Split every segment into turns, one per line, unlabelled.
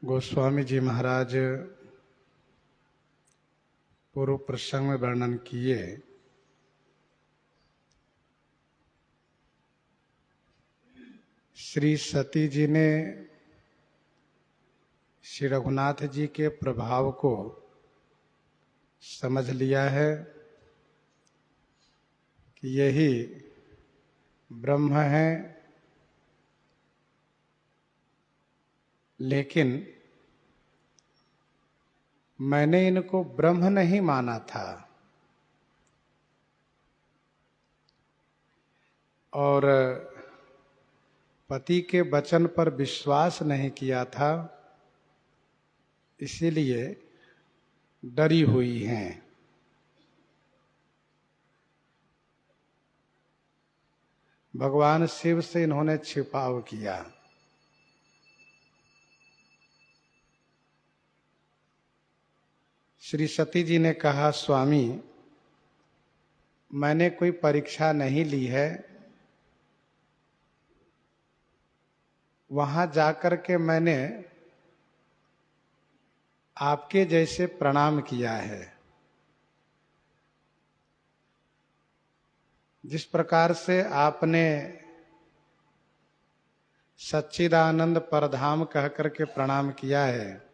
गोस्वामी जी महाराज पूर्व प्रसंग में वर्णन किए श्री सती जी ने श्री रघुनाथ जी के प्रभाव को समझ लिया है कि यही ब्रह्म है, लेकिन मैंने इनको ब्रह्म नहीं माना था और पति के वचन पर विश्वास नहीं किया था, इसीलिए डरी हुई हैं। भगवान शिव से इन्होंने छिपाव किया। श्री सती जी ने कहा, स्वामी मैंने कोई परीक्षा नहीं ली है, वहां जाकर के मैंने आपके जैसे प्रणाम किया है। जिस प्रकार से आपने सच्चिदानंद परधाम कह करके प्रणाम किया है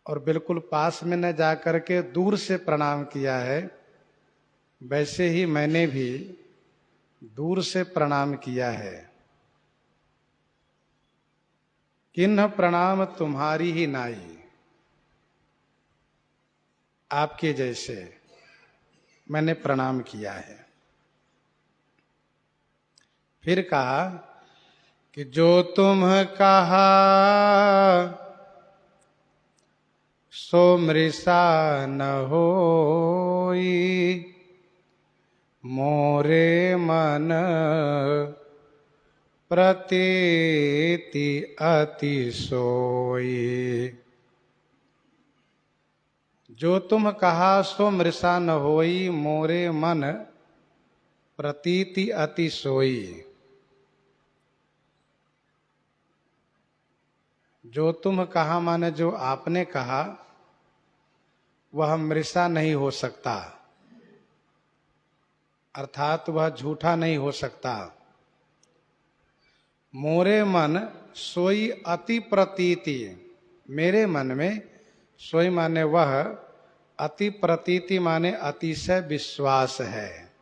और बिल्कुल पास में न जाकर के दूर से प्रणाम किया है, वैसे ही मैंने भी दूर से प्रणाम किया है। किन्ह प्रणाम तुम्हारी ही नाई, आपके जैसे मैंने प्रणाम किया है। फिर कहा कि जो तुम कहा सो मृषा न होई, मोरे मन प्रतीति अति सोई। जो तुम कहा सो मृषा न होई, मोरे मन प्रतीति अति सोई। जो तुम कहा माने जो आपने कहा वह मृषा नहीं हो सकता, अर्थात वह झूठा नहीं हो सकता। मोरे मन सोई अति प्रतीति, मेरे मन में सोई माने वह, अति प्रतीति माने अतिशय विश्वास है।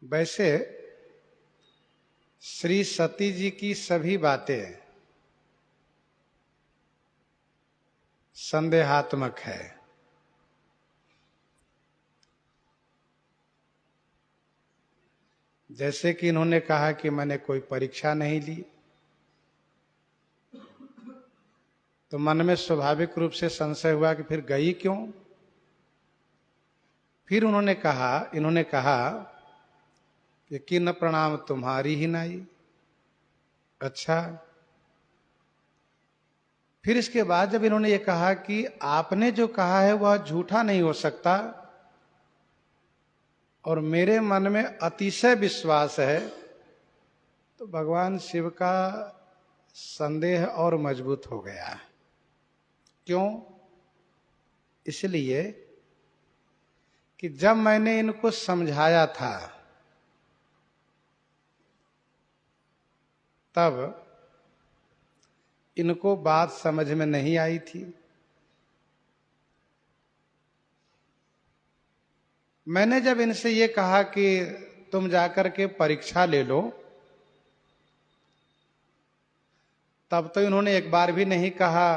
वैसे श्री सती जी की सभी बातें संदेहात्मक है। जैसे कि इन्होंने कहा कि मैंने कोई परीक्षा नहीं ली, तो मन में स्वाभाविक रूप से संशय हुआ कि फिर गई क्यों। फिर इन्होंने कहा कि किन्ह प्रणाम तुम्हारी ही नाई। अच्छा, फिर इसके बाद जब इन्होंने ये कहा कि आपने जो कहा है वह झूठा नहीं हो सकता और मेरे मन में अतिशय विश्वास है, तो भगवान शिव का संदेह और मजबूत हो गया। क्यों? इसलिए कि जब मैंने इनको समझाया था तब इनको बात समझ में नहीं आई थी। मैंने जब इनसे ये कहा कि तुम जाकर के परीक्षा ले लो, तब तो इन्होंने एक बार भी नहीं कहा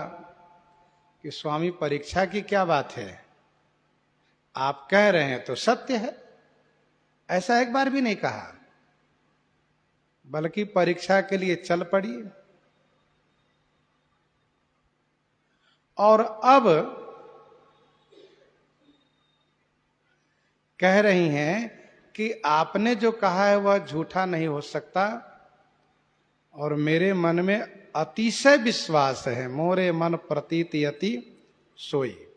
कि स्वामी परीक्षा की क्या बात है, आप कह रहे हैं तो सत्य है, ऐसा एक बार भी नहीं कहा, बल्कि परीक्षा के लिए चल पड़ी। और अब कह रही हैं कि आपने जो कहा है वह झूठा नहीं हो सकता और मेरे मन में अतिशय विश्वास है, मोरे मन प्रतीति अति सोई।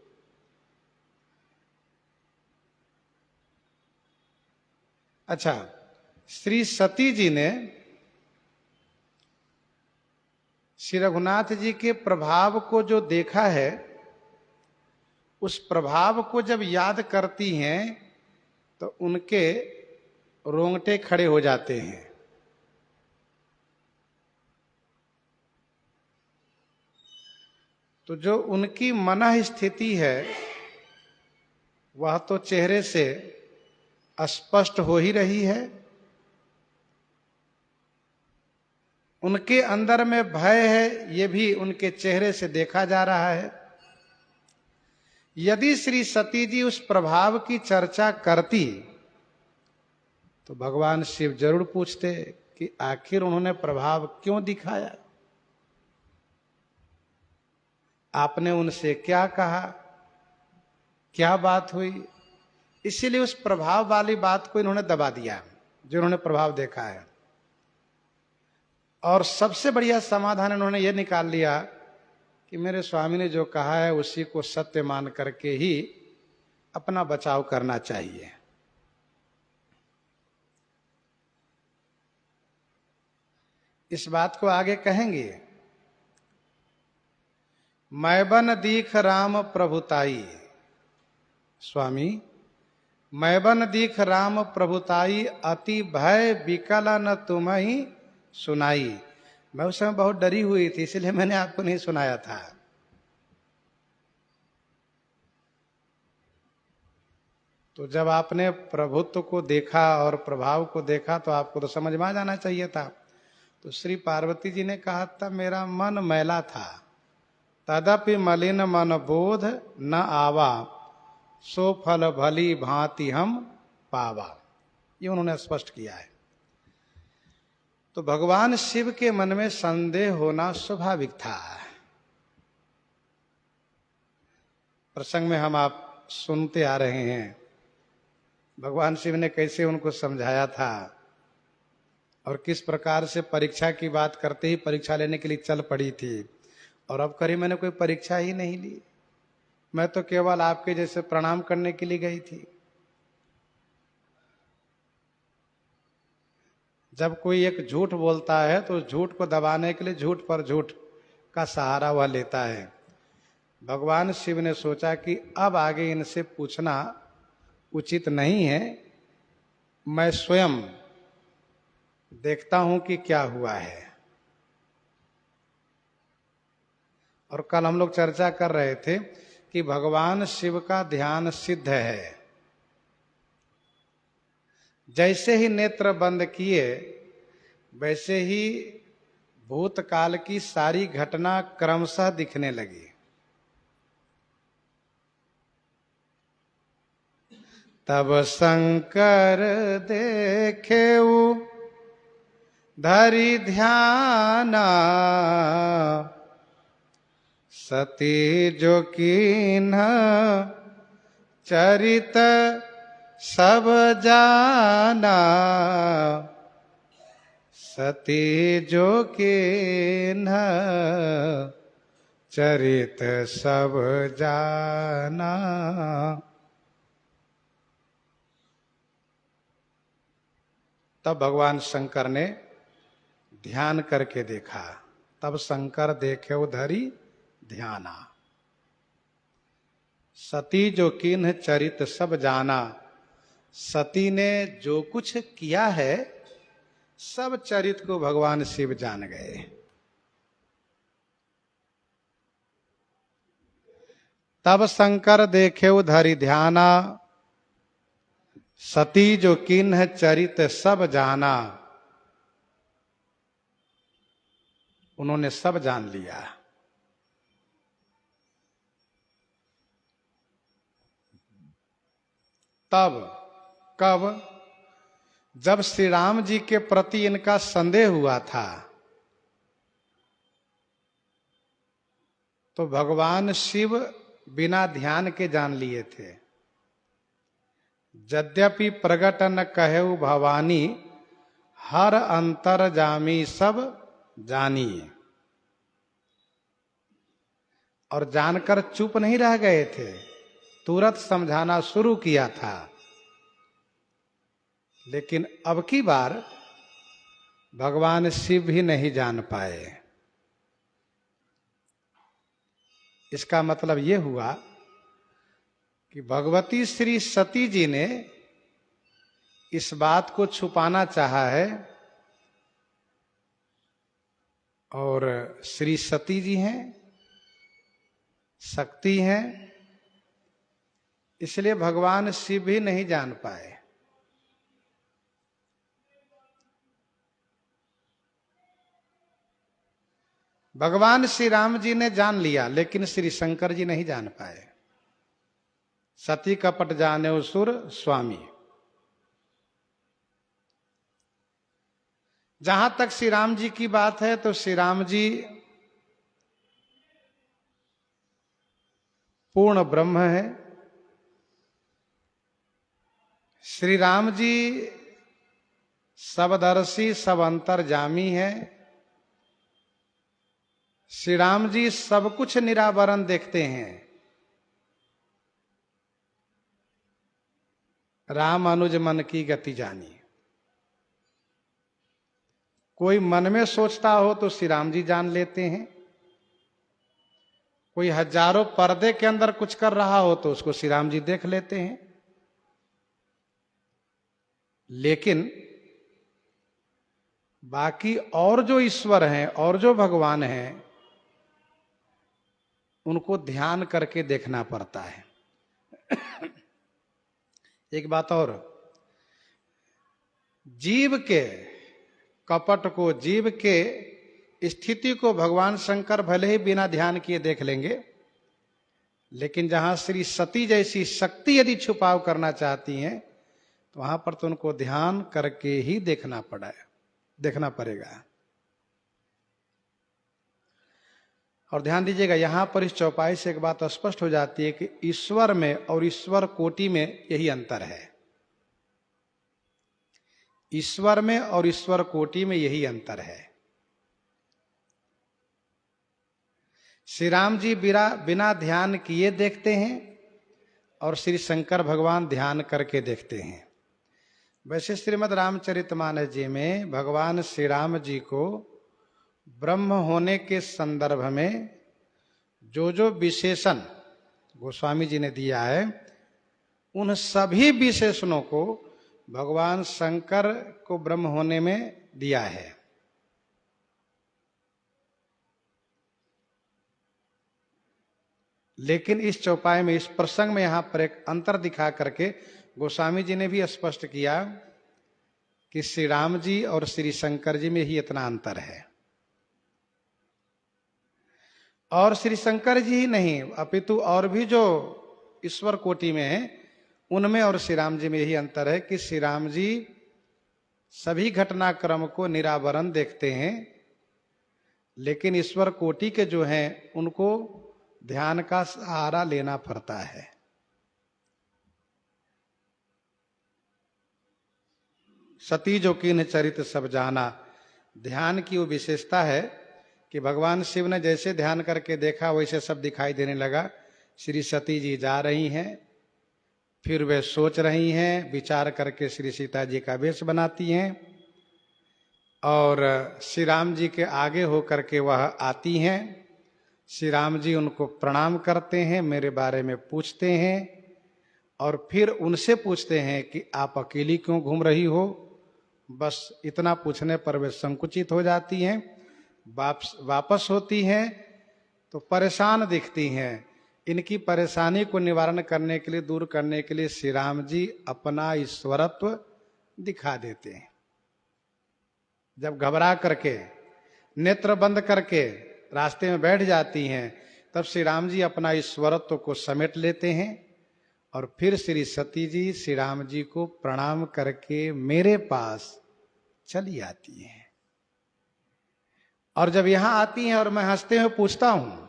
अच्छा, श्री सती जी ने श्री रघुनाथ जी के प्रभाव को जो देखा है, उस प्रभाव को जब याद करती हैं तो उनके रोंगटे खड़े हो जाते हैं। तो जो उनकी मन स्थिति है वह तो चेहरे से स्पष्ट हो ही रही है। उनके अंदर में भय है, ये भी उनके चेहरे से देखा जा रहा है। यदि श्री सती जी उस प्रभाव की चर्चा करती तो भगवान शिव जरूर पूछते कि आखिर उन्होंने प्रभाव क्यों दिखाया, आपने उनसे क्या कहा, क्या बात हुई। इसीलिए उस प्रभाव वाली बात को इन्होंने दबा दिया जो इन्होंने प्रभाव देखा है। और सबसे बढ़िया समाधान इन्होंने ये निकाल लिया कि मेरे स्वामी ने जो कहा है उसी को सत्य मान करके ही अपना बचाव करना चाहिए। इस बात को आगे कहेंगे। मैबन दीख राम प्रभुताई, स्वामी मैबन दीख राम प्रभुताई, अति भय विकल न तुम्हि सुनाई। मैं उस समय बहुत डरी हुई थी, इसलिए मैंने आपको नहीं सुनाया था। तो जब आपने प्रभुत्व को देखा और प्रभाव को देखा तो आपको तो समझ में आ जाना चाहिए था। तो श्री पार्वती जी ने कहा था मेरा मन मैला था, तदपि मलिन मन बोध न आवा, सो फल भली भांति हम पावा। ये उन्होंने स्पष्ट किया है। तो भगवान शिव के मन में संदेह होना स्वाभाविक था। प्रसंग में हम आप सुनते आ रहे हैं भगवान शिव ने कैसे उनको समझाया था और किस प्रकार से परीक्षा की बात करते ही परीक्षा लेने के लिए चल पड़ी थी। और अब करी मैंने कोई परीक्षा ही नहीं ली, मैं तो केवल आपके जैसे प्रणाम करने के लिए गई थी। जब कोई एक झूठ बोलता है तो झूठ को दबाने के लिए झूठ पर झूठ का सहारा वह लेता है। भगवान शिव ने सोचा कि अब आगे इनसे पूछना उचित नहीं है, मैं स्वयं देखता हूं कि क्या हुआ है। और कल हम लोग चर्चा कर रहे थे कि भगवान शिव का ध्यान सिद्ध है। जैसे ही नेत्र बंद किए वैसे ही भूतकाल की सारी घटना क्रमशः दिखने लगी। तब शंकर देखेऊ धरि ध्याना, सती जो कीन्ह चरित सब जाना, सती जो कीन्ह चरित सब जाना। तब भगवान शंकर ने ध्यान करके देखा। तब शंकर देखे उधरी ध्याना, सती जो कीन्ह चरित सब जाना। सती ने जो कुछ किया है सब चरित को भगवान शिव जान गए। तब शंकर देखे उधरी ध्याना, सती जो कीन्ह चरित सब जाना। उन्होंने सब जान लिया। तब कब? जब श्री राम जी के प्रति इनका संदेह हुआ था तो भगवान शिव बिना ध्यान के जान लिए थे। यद्यपि प्रगट न कहेउ भवानी, हर अंतर जामी सब जानिए। और जानकर चुप नहीं रह गए थे, तुरंत समझाना शुरू किया था। लेकिन अब की बार भगवान शिव भी नहीं जान पाए। इसका मतलब ये हुआ कि भगवती श्री सती जी ने इस बात को छुपाना चाहा है, और श्री सती जी हैं, शक्ति हैं, इसलिए भगवान शिव भी नहीं जान पाए। भगवान श्री राम जी ने जान लिया, लेकिन श्री शंकर जी नहीं जान पाए। सती कपट जाने असुर स्वामी। जहां तक श्री राम जी की बात है तो श्री राम जी पूर्ण ब्रह्म है। श्री राम जी सबदर्शी सब अंतर्जामी है। श्री राम जी सब कुछ निरावरण देखते हैं। राम अनुज मन की गति जानी। कोई मन में सोचता हो तो श्री राम जी जान लेते हैं। कोई हजारों पर्दे के अंदर कुछ कर रहा हो तो उसको श्री राम जी देख लेते हैं। लेकिन बाकी और जो ईश्वर हैं और जो भगवान हैं, उनको ध्यान करके देखना पड़ता है। एक बात और, जीव के कपट को, जीव के स्थिति को भगवान शंकर भले ही बिना ध्यान किए देख लेंगे, लेकिन जहां श्री सती जैसी शक्ति यदि छुपाव करना चाहती हैं तो वहां पर तो उनको ध्यान करके ही देखना पड़ेगा। और ध्यान दीजिएगा, यहां पर इस चौपाई से एक बात स्पष्ट हो जाती है कि ईश्वर में और ईश्वर कोटि में यही अंतर है। ईश्वर में और ईश्वर कोटि में यही अंतर है। श्री राम जी बिना ध्यान किए देखते हैं और श्री शंकर भगवान ध्यान करके देखते हैं। वैसे श्रीमद् रामचरितमानस जी में भगवान श्री राम जी को ब्रह्म होने के संदर्भ में जो जो विशेषण गोस्वामी जी ने दिया है, उन सभी विशेषणों को भगवान शंकर को ब्रह्म होने में दिया है। लेकिन इस चौपाई में, इस प्रसंग में यहां पर एक अंतर दिखा करके गोस्वामी जी ने भी स्पष्ट किया कि श्री राम जी और श्री शंकर जी में ही इतना अंतर है। और श्री शंकर जी ही नहीं, अपितु और भी जो ईश्वर कोटि में है उनमें और श्री राम जी में यही अंतर है कि श्री राम जी सभी घटनाक्रम को निरावरण देखते हैं, लेकिन ईश्वर कोटि के जो हैं उनको ध्यान का सहारा लेना पड़ता है। सती जो कीन्ह चरित सब जाना, ध्यान की वो विशेषता है कि भगवान शिव ने जैसे ध्यान करके देखा वैसे सब दिखाई देने लगा। श्री सती जी जा रही हैं, फिर वे सोच रही हैं, विचार करके श्री सीता जी का वेश बनाती हैं और श्री राम जी के आगे होकर के वह आती हैं। श्री राम जी उनको प्रणाम करते हैं, मेरे बारे में पूछते हैं और फिर उनसे पूछते हैं कि आप अकेली क्यों घूम रही हो। बस इतना पूछने पर वे संकुचित हो जाती हैं, वापस होती हैं तो परेशान दिखती हैं। इनकी परेशानी को निवारण करने के लिए, दूर करने के लिए श्री राम जी अपना ईश्वरत्व दिखा देते हैं। जब घबरा करके नेत्र बंद करके रास्ते में बैठ जाती हैं, तब श्री राम जी अपना ईश्वरत्व को समेट लेते हैं और फिर श्री सती जी श्री राम जी को प्रणाम करके मेरे पास चली आती हैं। और जब यहां आती हैं और मैं हंसते हुए पूछता हूं,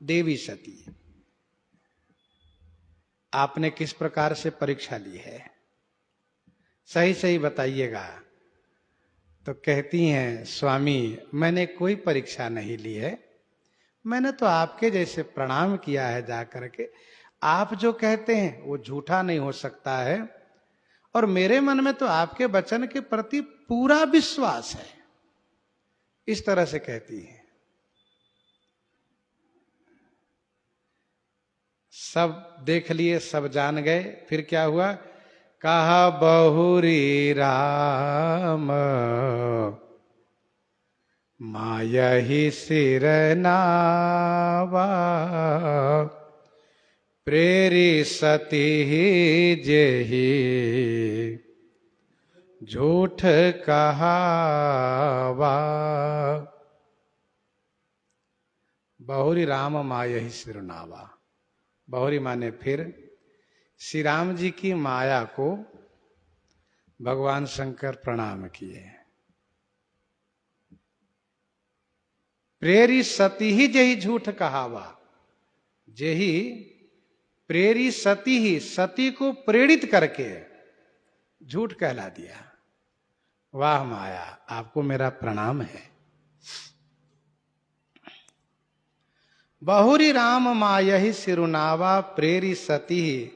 देवी सती आपने किस प्रकार से परीक्षा ली है, सही सही बताइएगा। तो कहती हैं, स्वामी मैंने कोई परीक्षा नहीं ली है, मैंने तो आपके जैसे प्रणाम किया है जा करके। आप जो कहते हैं वो झूठा नहीं हो सकता है और मेरे मन में तो आपके वचन के प्रति पूरा विश्वास है, इस तरह से कहती है। सब देख लिए, सब जान गए। फिर क्या हुआ? कहा बहुरी राम मायहि सिर नावा, प्रेरी सती जेहि झूठ कहावा। बहुरी राम मायहि सिर नावा, बहुरी माने फिर श्री राम जी की माया को भगवान शंकर प्रणाम किए। प्रेरी सती ही जही झूठ कहावा, जेही प्रेरी सती ही, सती को प्रेरित करके झूठ कहला दिया। वाह माया, आपको मेरा प्रणाम है। बहुरी राम मायहि सिरुनावा, प्रेरी सती ही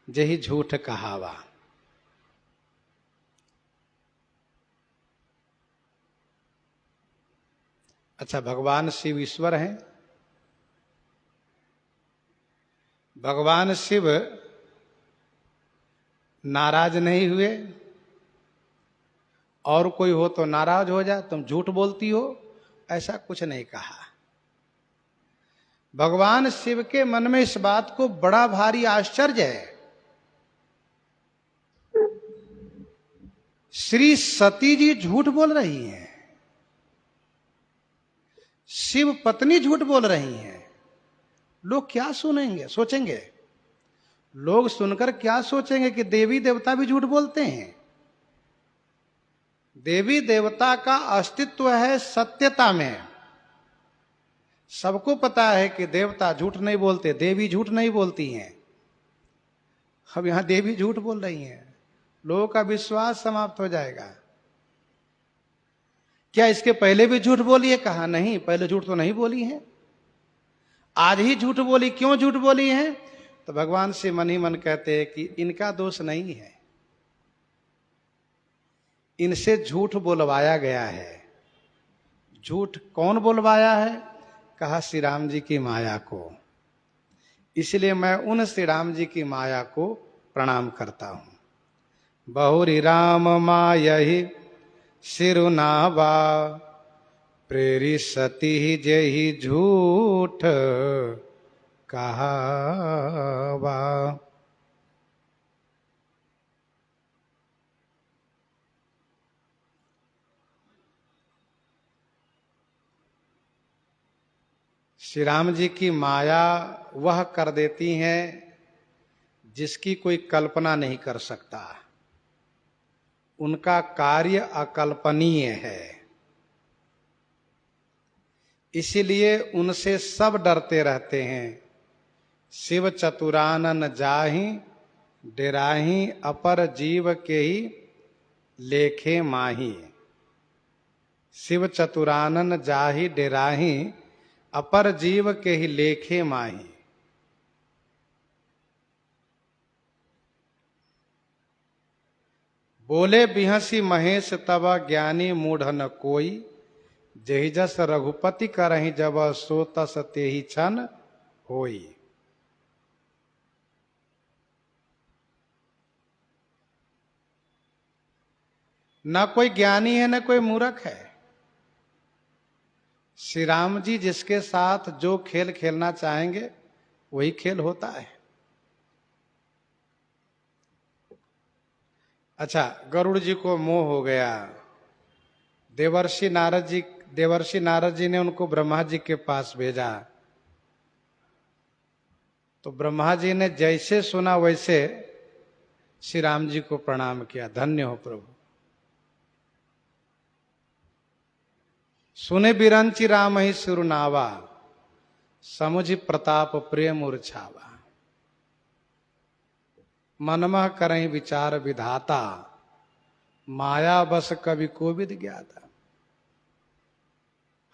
जही झूठ कहावा। अच्छा, भगवान शिव ईश्वर हैं। भगवान शिव नाराज नहीं हुए। और कोई हो तो नाराज हो जाए, तुम झूठ बोलती हो, ऐसा कुछ नहीं कहा। भगवान शिव के मन में इस बात को बड़ा भारी आश्चर्य है। श्री सती जी झूठ बोल रही हैं, शिव पत्नी झूठ बोल रही हैं। लोग क्या सुनेंगे, सोचेंगे? लोग सुनकर क्या सोचेंगे कि देवी देवता भी झूठ बोलते हैं? देवी देवता का अस्तित्व है सत्यता में। सबको पता है कि देवता झूठ नहीं बोलते, देवी झूठ नहीं बोलती हैं। अब यहां देवी झूठ बोल रही हैं, लोगों का विश्वास समाप्त हो जाएगा। क्या इसके पहले भी झूठ बोली है? कहा नहीं, पहले झूठ तो नहीं बोली है, आज ही झूठ बोली। क्यों झूठ बोली है? तो भगवान से मन ही मन कहते हैं कि इनका दोष नहीं है, इनसे झूठ बोलवाया गया है। झूठ कौन बोलवाया है? कहा श्री राम जी की माया को। इसलिए मैं उन श्री राम जी की माया को प्रणाम करता हूं। बहुरी राम मायहि सिरुनावा, प्रेरी सती जेहि झूठ कहावा। श्री राम जी की माया वह कर देती हैं जिसकी कोई कल्पना नहीं कर सकता। उनका कार्य अकल्पनीय है, इसीलिए उनसे सब डरते रहते हैं। शिव चतुरानन जाहि डेराहि, अपर जीव के ही लेखे माही। शिव चतुरानन जाहि डेराहि, अपर जीव के ही लेखे माही। बोले बिहसी महेश तब ज्ञानी मूढ़ न कोई, जेहि जस रघुपति करहि जब सो तस तेहि छन होई। न कोई ज्ञानी है न कोई मूर्ख है। श्री राम जी जिसके साथ जो खेल खेलना चाहेंगे वही खेल होता है। अच्छा, गरुड़ जी को मोह हो गया। देवर्षि नारद जी ने उनको ब्रह्मा जी के पास भेजा। तो ब्रह्मा जी ने जैसे सुना वैसे श्री राम जी को प्रणाम किया। धन्य हो प्रभु। सुने बिरंचि राम ही सिरुनावा, समुझि प्रताप प्रिय मूर्छावा। मनमह करहि विचार विधाता, माया बस कवि कोविद ज्ञाता।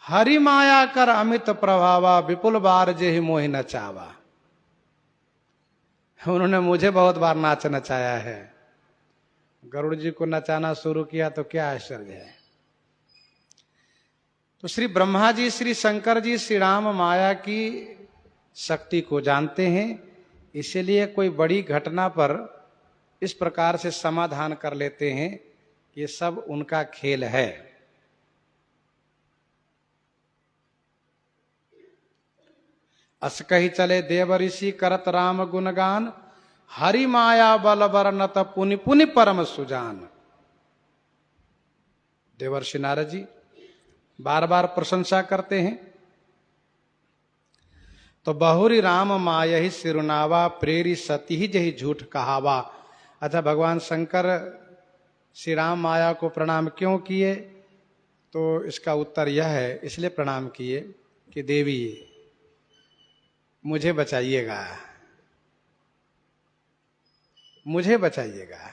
हरि माया कर अमित प्रभावा, विपुल बार जेहि मोहि नचावा। उन्होंने मुझे बहुत बार नाच नचाया है, गरुड़ जी को नचाना शुरू किया तो क्या आश्चर्य है। तो श्री ब्रह्मा जी, श्री शंकर जी, श्री राम माया की शक्ति को जानते हैं, इसीलिए कोई बड़ी घटना पर इस प्रकार से समाधान कर लेते हैं कि ये सब उनका खेल है। अस कही चले देव ऋषि करत राम गुणगान, हरि माया बल बरनत पुनि पुनि परम सुजान। देवर्षि नारद जी बार बार प्रशंसा करते हैं। तो बहुरी राम माया ही सिरुनावा, प्रेरी सती ही जही झूठ कहावा। अच्छा, भगवान शंकर श्री राम माया को प्रणाम क्यों किए? तो इसका उत्तर यह है, इसलिए प्रणाम किए कि देवी मुझे बचाइएगा, मुझे बचाइएगा।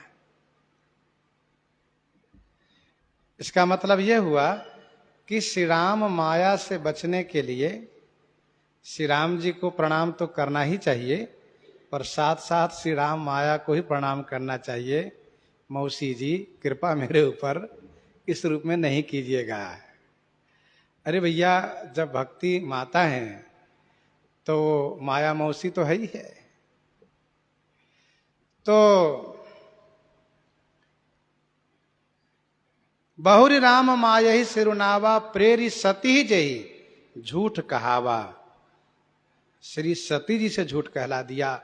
इसका मतलब यह हुआ कि श्री राम माया से बचने के लिए श्री राम जी को प्रणाम तो करना ही चाहिए, पर साथ साथ श्री राम माया को ही प्रणाम करना चाहिए। मौसी जी कृपा मेरे ऊपर इस रूप में नहीं कीजिएगा। अरे भैया, जब भक्ति माता है तो माया मौसी तो है ही है। तो बहुरी राम माया ही सिरुनावा, प्रेरी सती ही जही झूठ कहावा। श्री सती जी से झूठ कहला दिया।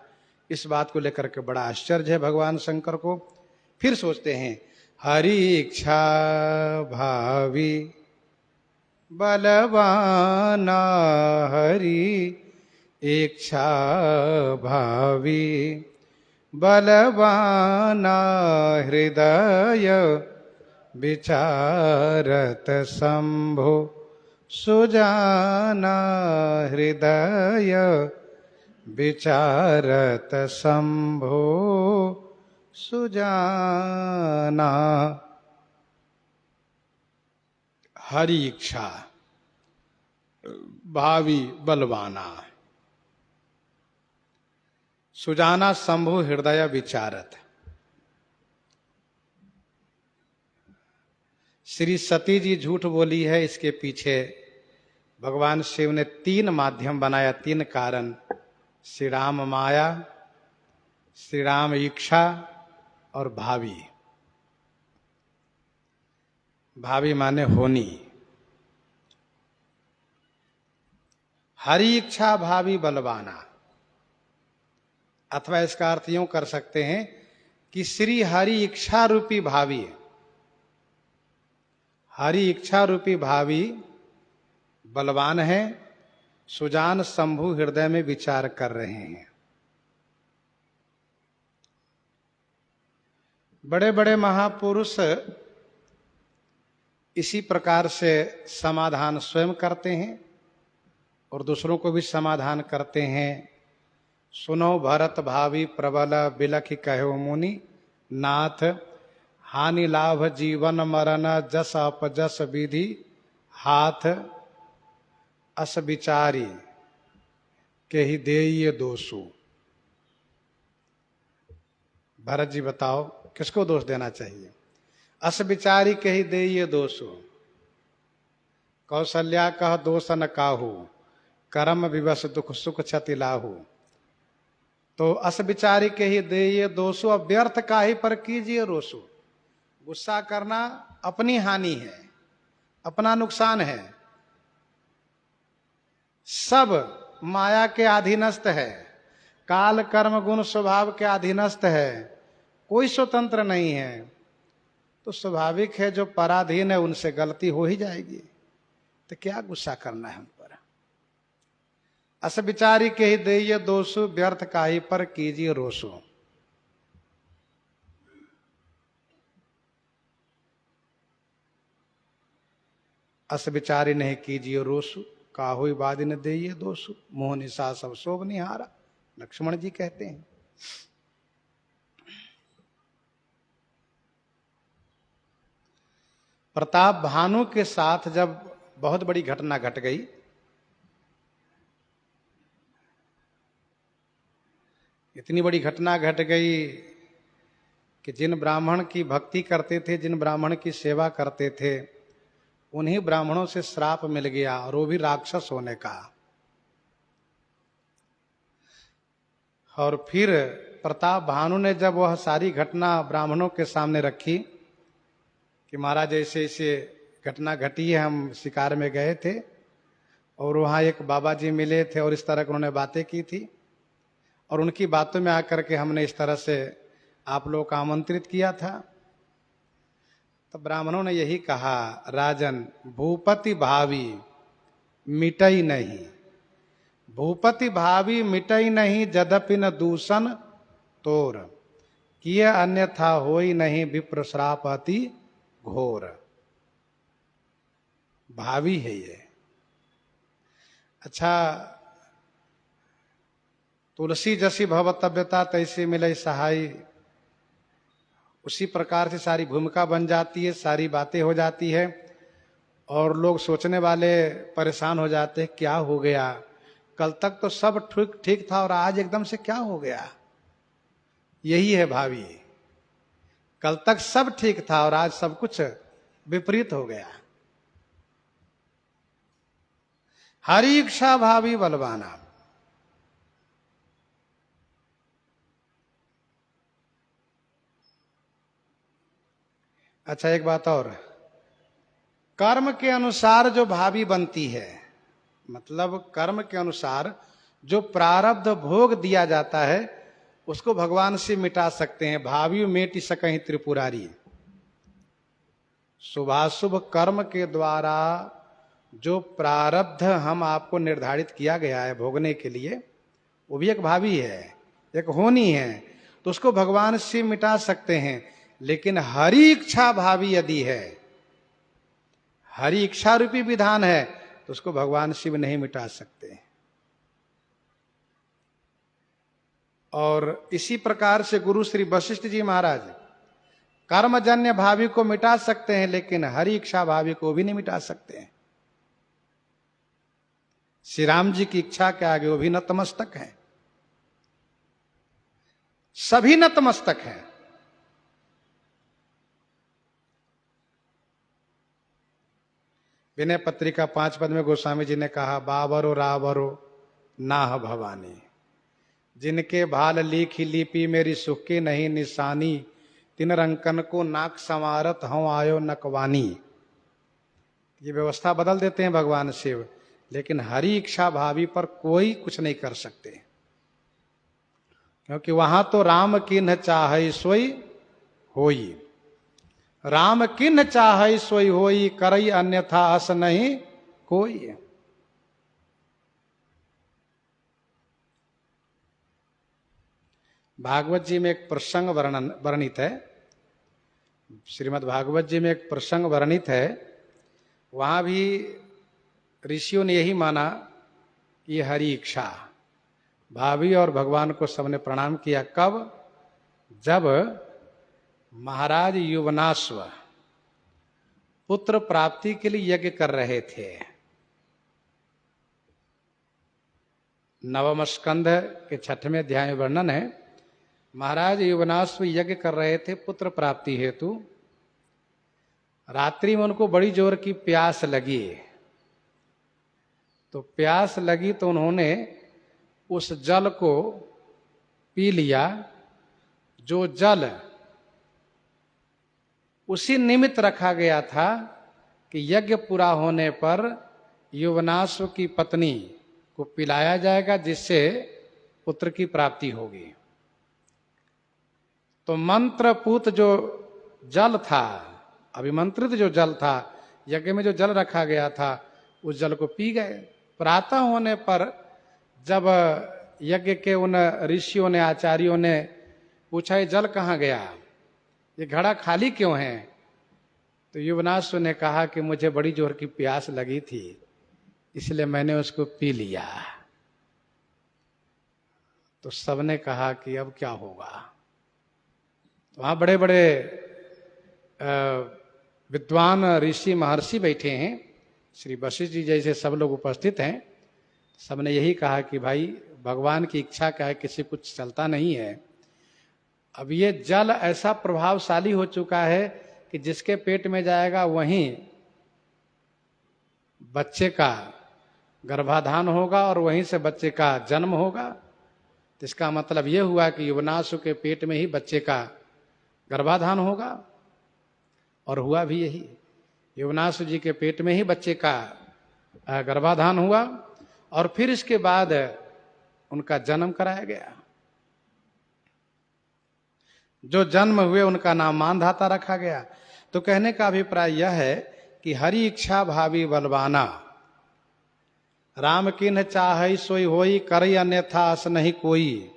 इस बात को लेकर के बड़ा आश्चर्य है भगवान शंकर को। फिर सोचते हैं, हरि इच्छा भावी बलवाना, हरि इच्छा भावी बलवाना, हृदय विचारत शंभो सुजाना, हृदय विचारत शंभो सुजाना। हरि इच्छा भावी बलवाना, सुजाना शंभु हृदय विचारत। श्री सती जी झूठ बोली है, इसके पीछे भगवान शिव ने 3 माध्यम बनाया, 3 कारण। श्री राम माया, श्री राम इच्छा और भावी। भावी माने होनी। हरि इच्छा भावी बलवाना, अथवा इसका अर्थ यूं कर सकते हैं कि श्री हरि इच्छा रूपी भावी, हरि इच्छा रूपी भावी बलवान है, सुजान शंभु हृदय में विचार कर रहे हैं। बड़े बड़े महापुरुष इसी प्रकार से समाधान स्वयं करते हैं और दूसरों को भी समाधान करते हैं। सुनो भरत भावी प्रबल बिलख कहो मुनि, नाथ हानि लाभ जीवन मरण जस अपजस विधि, हाथ अस विचारी के ही देय दोषु। भरत जी बताओ किसको दोष देना चाहिए? अस विचारी के ही देय दोषु। कौशल्या कह दोष न काहू, कर्म विवश दुख सुख क्षति लाहू। तो अस विचारी के ही देय दोषु, अब व्यर्थ काहे पर कीजिए रोसु। गुस्सा करना अपनी हानि है, अपना नुकसान है। सब माया के अधीनस्थ है, काल कर्म गुण स्वभाव के अधीनस्थ है, कोई स्वतंत्र नहीं है। तो स्वाभाविक है जो पराधीन है उनसे गलती हो ही जाएगी, तो क्या गुस्सा करना है उन पर। अस विचारी के ही देय दोषु, व्यर्थ काहे पर कीजिए रोसु। अस विचारी नहीं कीजिए रोसु, काहुई बादी न देइए दोषु। मोह निशा सब शोभ निहारा, लक्ष्मण जी कहते हैं। प्रताप भानु के साथ जब बहुत बड़ी घटना घट गई, इतनी बड़ी घटना घट गई कि जिन ब्राह्मण की भक्ति करते थे, जिन ब्राह्मण की सेवा करते थे, उन्हीं ब्राह्मणों से श्राप मिल गया, और वो भी राक्षस होने का। और फिर प्रताप भानु ने जब वह सारी घटना ब्राह्मणों के सामने रखी कि महाराज ऐसे ऐसे घटना घटी है, हम शिकार में गए थे और वहाँ एक बाबा जी मिले थे और इस तरह की उन्होंने बातें की थी, और उनकी बातों में आकर के हमने इस तरह से आप लोगों को आमंत्रित किया था। तो ब्राह्मणों ने यही कहा, राजन भूपति भावी मिटई नहीं, भूपति भावी मिटई नहीं, जदपि न दूषण तोर, किए अन्यथा होई नहीं, विप्र श्राप अति घोर। भावी है ये। अच्छा, तुलसी जैसी भवतव्यता तैसी मिले सहाय, उसी प्रकार से सारी भूमिका बन जाती है, सारी बातें हो जाती है, और लोग सोचने वाले परेशान हो जाते हैं, क्या हो गया, कल तक तो सब ठीक ठीक था और आज एकदम से क्या हो गया। यही है भावी, कल तक सब ठीक था और आज सब कुछ विपरीत हो गया। हरि इच्छा भावी बलवाना। अच्छा, एक बात और, कर्म के अनुसार जो भावी बनती है, मतलब कर्म के अनुसार जो प्रारब्ध भोग दिया जाता है उसको भगवान से मिटा सकते हैं। भावी मेटि सकहि त्रिपुरारी। शुभाशुभ कर्म के द्वारा जो प्रारब्ध हम आपको निर्धारित किया गया है भोगने के लिए, वो भी एक भावी है, एक होनी है, तो उसको भगवान से मिटा सकते हैं। लेकिन हरि इच्छा भावी यदि है, हरि इच्छा रूपी विधान है, तो उसको भगवान शिव नहीं मिटा सकते। और इसी प्रकार से गुरु श्री वशिष्ठ जी महाराज कर्मजन्य भावी को मिटा सकते हैं, लेकिन हरि इच्छा भावी को भी नहीं मिटा सकते हैं। श्री राम जी की इच्छा के आगे वो भी नतमस्तक हैं, सभी नतमस्तक हैं। विनय पत्रिका 5 पद में गोस्वामी जी ने कहा, बाबरो रावरो नाह भवानी, जिनके भाल लिखी लिपि मेरी सुख की नहीं निशानी, तिन रंकन को नाक संवारत हूं आयो नकवानी। ये व्यवस्था बदल देते हैं भगवान शिव, लेकिन हरि इच्छा भावी पर कोई कुछ नहीं कर सकते, क्योंकि वहां तो राम किन्ह चाहे सोई होई, राम किन्ह चाहे सोई होई, करई अन्यथा अस नहीं कोई। भागवत जी में एक प्रसंग वर्णित है, श्रीमद् भागवत जी में एक प्रसंग वर्णित है। वहां भी ऋषियों ने यही माना कि हरि इच्छा भावी, और भगवान को सबने प्रणाम किया। कब? जब महाराज युवनाश्व पुत्र प्राप्ति के लिए यज्ञ कर रहे थे। नवम स्कंध के 6वें अध्याय में वर्णन है, महाराज युवनाश्व यज्ञ कर रहे थे पुत्र प्राप्ति हेतु। रात्रि में उनको बड़ी जोर की प्यास लगी, तो प्यास लगी तो उन्होंने उस जल को पी लिया, जो जल उसी निमित्त रखा गया था कि यज्ञ पूरा होने पर युवनाश्व की पत्नी को पिलाया जाएगा, जिससे पुत्र की प्राप्ति होगी। तो मंत्रपूत जो जल था, अभिमंत्रित जो जल था, यज्ञ में जो जल रखा गया था, उस जल को पी गए। प्रातः होने पर जब यज्ञ के उन ऋषियों ने, आचार्यों ने पूछा, ये जल कहाँ गया, ये घड़ा खाली क्यों है? तो युवनाश्व ने कहा कि मुझे बड़ी जोर की प्यास लगी थी, इसलिए मैंने उसको पी लिया। तो सबने कहा कि अब क्या होगा। वहां बड़े बड़े विद्वान ऋषि महर्षि बैठे हैं, श्री वशिष्ठ जी जैसे सब लोग उपस्थित हैं। सबने यही कहा कि भाई भगवान की इच्छा क्या है, किसी कुछ चलता नहीं है। अब ये जल ऐसा प्रभावशाली हो चुका है कि जिसके पेट में जाएगा वहीं बच्चे का गर्भाधान होगा और वहीं से बच्चे का जन्म होगा। तो इसका मतलब यह हुआ कि युवनासु के पेट में ही बच्चे का गर्भाधान होगा, और हुआ भी यही। युवनासु जी के पेट में ही बच्चे का गर्भाधान हुआ और फिर इसके बाद उनका जन्म कराया गया। जो जन्म हुए उनका नाम मानधाता रखा गया। तो कहने का अभिप्राय यह है कि हरि इच्छा भावी बलवाना, राम किन्ह चाहै सोई होई, करई अन्यथा अस नहीं कोई।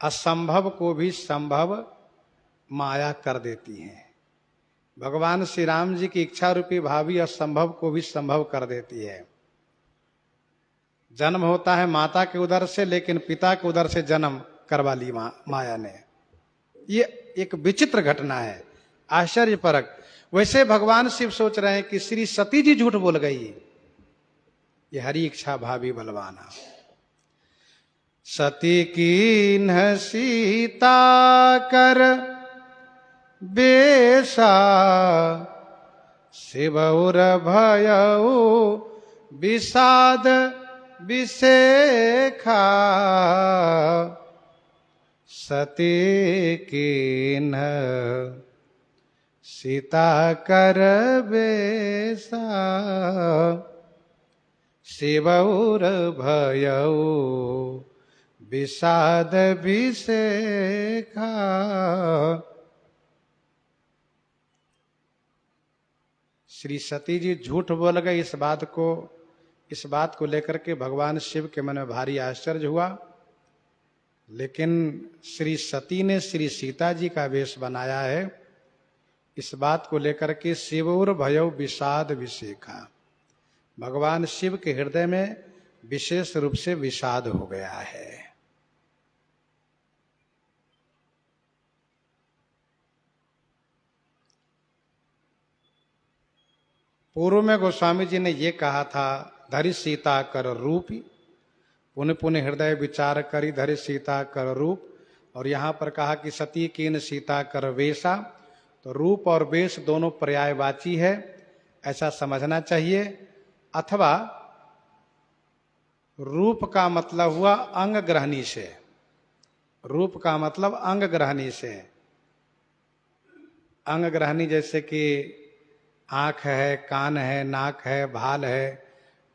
असंभव को भी संभव माया कर देती है। भगवान श्री राम जी की इच्छा रूपी भावी असंभव को भी संभव कर देती है। जन्म होता है माता के उदर से, लेकिन पिता के उदर से जन्म करवा ली माया ने। ये एक विचित्र घटना है, आश्चर्यपरक। वैसे भगवान शिव सोच रहे हैं कि श्री सती जी झूठ बोल गई, ये हरि इच्छा भावी बलवाना। सती कीन्ह सीता कर बेसा, शिवउर भयउ विषाद विषेखा। सती कीन्ह सीता कर बेसा, शिवउर भयउ विषाद विषेखा। श्री सती जी झूठ बोल गए। इस बात को लेकर के भगवान शिव के मन में भारी आश्चर्य हुआ। लेकिन श्री सती ने श्री सीता जी का वेश बनाया है, इस बात को लेकर के शिवउर भयउ विषाद विषेखा। भगवान शिव के हृदय में विशेष रूप से विषाद हो गया है। पूर्व में गोस्वामी जी ने ये कहा था, धरि सीता कर रूपी, पुण्य पुण्य हृदय विचार करी धरि सीता कर रूप। और यहां पर कहा कि सती कीन सीता कर वेशा, तो रूप और वेश दोनों पर्यायवाची है, ऐसा समझना चाहिए। अथवा रूप का मतलब हुआ अंग ग्रहणी से, रूप का मतलब अंग ग्रहणी से। अंग ग्रहणी जैसे कि आंख है, कान है, नाक है, भाल है,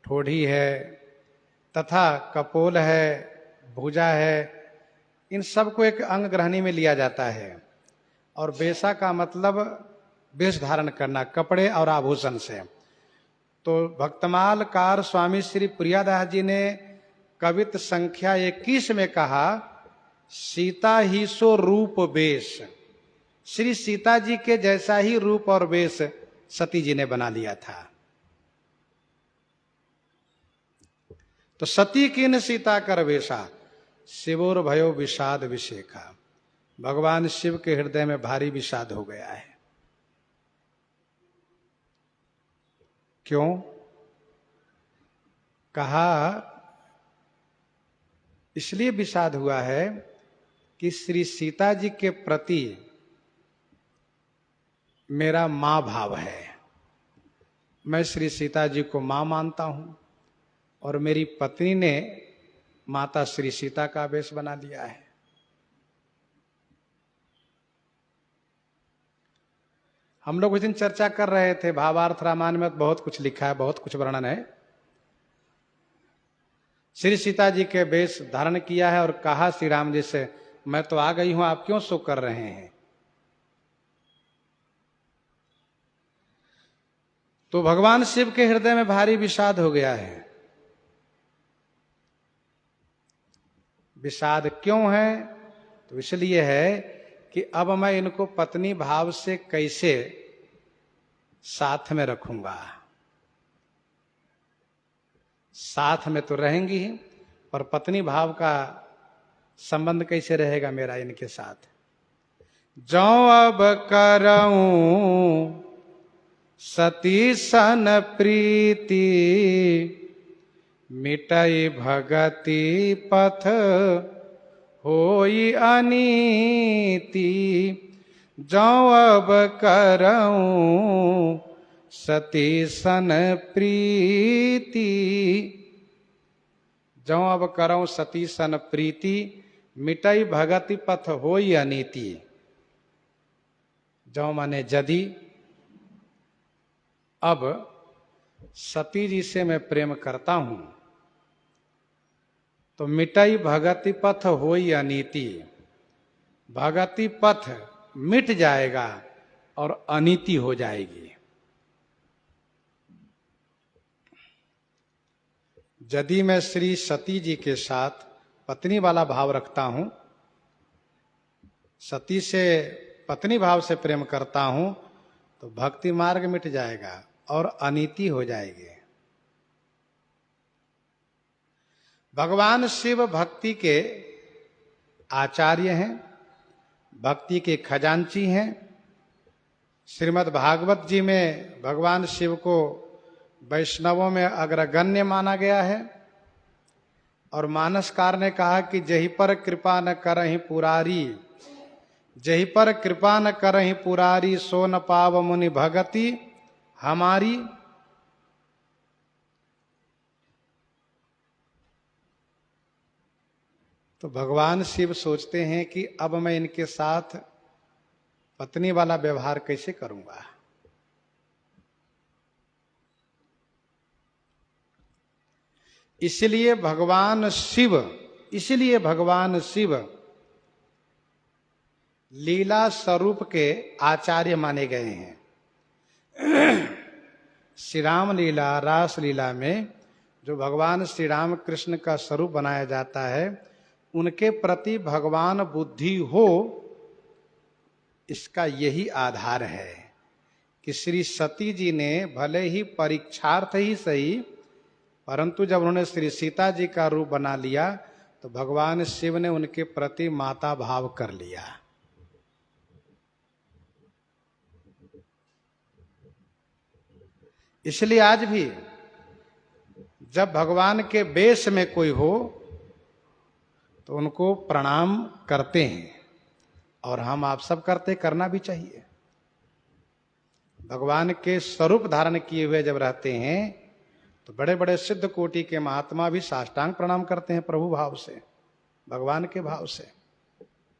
ठोड़ी है, तथा कपोल है, भुजा है, इन सबको एक अंग ग्रहणी में लिया जाता है। और वेशा का मतलब वेश धारण करना, कपड़े और आभूषण से। तो भक्तमालकार स्वामी श्री प्रियादास जी ने कवित संख्या 21 में कहा, सीता ही सो रूप वेश। श्री सीता जी के जैसा ही रूप और वेश सती जी ने बना लिया था। तो सती कीन सीता कर वेशा, शिवोर भयो विषाद विषेखा। भगवान शिव के हृदय में भारी विषाद हो गया है। क्यों? कहा इसलिए विषाद हुआ है कि श्री सीता जी के प्रति मेरा मां भाव है। मैं श्री सीता जी को मां मानता हूं और मेरी पत्नी ने माता श्री सीता का वेश बना लिया है। हम लोग उस दिन चर्चा कर रहे थे, भावार्थ रामायण में बहुत कुछ लिखा है, बहुत कुछ वर्णन है। श्री सीता जी के वेश धारण किया है और कहा श्री राम जी से, मैं तो आ गई हूं, आप क्यों शोक कर रहे हैं? तो भगवान शिव के हृदय में भारी विषाद हो गया है। विषाद क्यों है? तो इसलिए है कि अब मैं इनको पत्नी भाव से कैसे साथ में रखूंगा। साथ में तो रहेंगी ही, पर पत्नी भाव का संबंध कैसे रहेगा मेरा इनके साथ? जो अब करऊं सती सन प्रीति, मिटई भगति पथ होई अनीति, जो अब करऊं सती सन प्रीति। जो अब करऊं सती सन प्रीति, मिटई भगति पथ होई अनीति। जो माने यदि अब सती जी से मैं प्रेम करता हूं तो मिटई भगति पथ होई अनीति, भगति पथ मिट जाएगा और अनीति हो जाएगी। यदि मैं श्री सती जी के साथ पत्नी वाला भाव रखता हूं, सती से पत्नी भाव से प्रेम करता हूं, तो भक्ति मार्ग मिट जाएगा और अनीति हो जाएगी। भगवान शिव भक्ति के आचार्य हैं, भक्ति के खजांची हैं। श्रीमद् भागवत जी में भगवान शिव को वैष्णवों में अग्रगण्य माना गया है। और मानसकार ने कहा कि जही पर कृपा न करहि पुरारी, जही पर कृपा न करहि पुरारी, सो न पाव मुनि भगति हमारी। तो भगवान शिव सोचते हैं कि अब मैं इनके साथ पत्नी वाला व्यवहार कैसे करूंगा। इसलिए भगवान शिव लीला स्वरूप के आचार्य माने गए हैं। श्री राम लीला, रास लीला में जो भगवान श्री राम कृष्ण का स्वरूप बनाया जाता है, उनके प्रति भगवान बुद्धि हो, इसका यही आधार है कि श्री सती जी ने भले ही परीक्षार्थ ही सही, परंतु जब उन्होंने श्री सीता जी का रूप बना लिया तो भगवान शिव ने उनके प्रति माता भाव कर लिया। इसलिए आज भी जब भगवान के वेश में कोई हो तो उनको प्रणाम करते हैं, और हम आप सब करना भी चाहिए। भगवान के स्वरूप धारण किए हुए जब रहते हैं तो बड़े बड़े सिद्ध कोटि के महात्मा भी साष्टांग प्रणाम करते हैं प्रभु भाव से, भगवान के भाव से।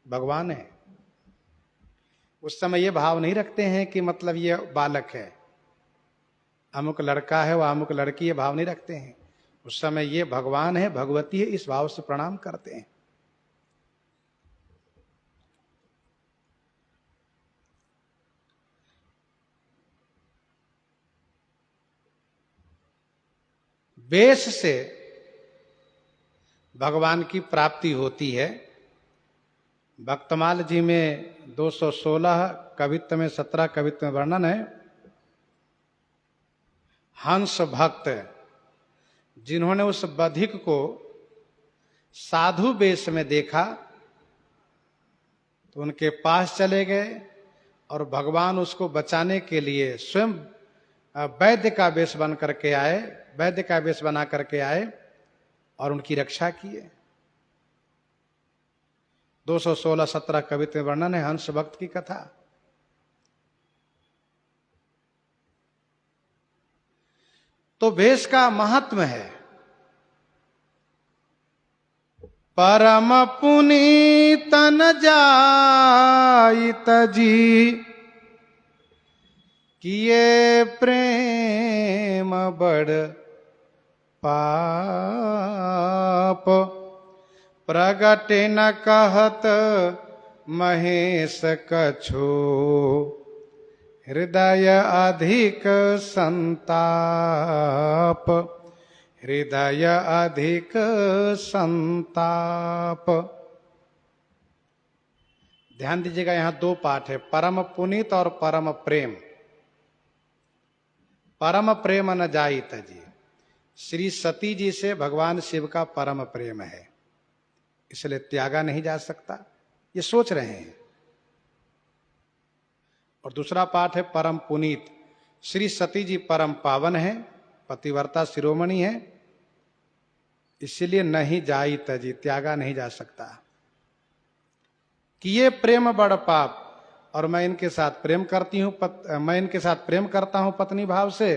भगवान है, उस समय ये भाव नहीं रखते हैं कि मतलब ये बालक है, अमुक लड़का है, वह अमुक लड़की, ये भाव नहीं रखते हैं। उस समय ये भगवान है, भगवती है, इस भाव से प्रणाम करते हैं। वेश से भगवान की प्राप्ति होती है। भक्तमाल जी में 216 कवित्व में 17 कवित्व में वर्णन है। हंस भक्त जिन्होंने उस बधिक को साधु वेश में देखा तो उनके पास चले गए और भगवान उसको बचाने के लिए स्वयं वैद्य का वेश बन करके आए, वैद्य का वेश बना करके आए और उनकी रक्षा किए। 216-17 कवित्व में वर्णन है हंस भक्त की कथा। तो वेश का महत्व है। परम पुनीतन जाइत जी, किए प्रेम बड़ पाप, प्रगट न कहत महेश कछु, हृदय अधिक संताप, हृदय अधिक संताप। ध्यान दीजिएगा, यहां 2 पाठ है, परम पुनीत और परम प्रेम। परम प्रेम न जाइत जी, श्री सती जी से भगवान शिव का परम प्रेम है, इसलिए त्यागा नहीं जा सकता, ये सोच रहे हैं। और दूसरा पाठ है परम पुनीत, श्री सती जी परम पावन है, पतिव्रता शिरोमणि है, इसलिए नहीं जाइत जी, त्यागा नहीं जा सकता। किए प्रेम बड़ पाप, और मैं इनके साथ प्रेम करती हूं, मैं इनके साथ प्रेम करता हूं पत्नी भाव से,